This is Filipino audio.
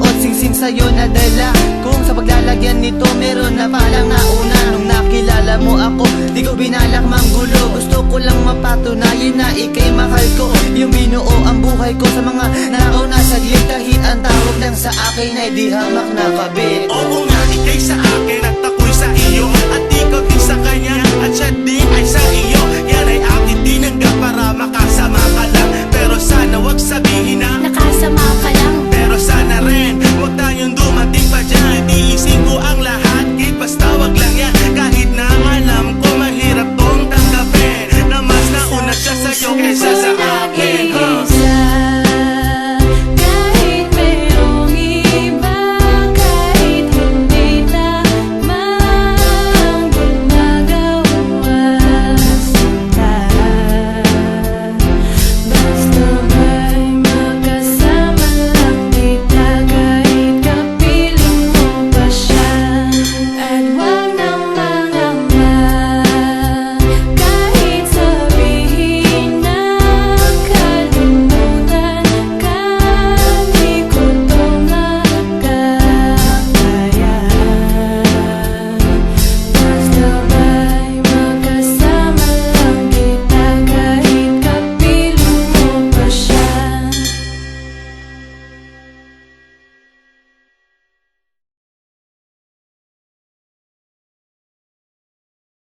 at singsing sa'yo nadala. Kung sa paglalagyan nito meron na palang nauna. Nung nakilala mo ako, di ko binalak manggulo. Gusto ko lang mapatunayan na ika'y mahal ko. Yung binuo ang buhay ko sa mga nauna saglit. Kahit ang tawag lang sa akin ay di hamak na kabit. Oo nga, ika'y sa akin at ako'y sa iyo, at ikaw din sa kanya, at siya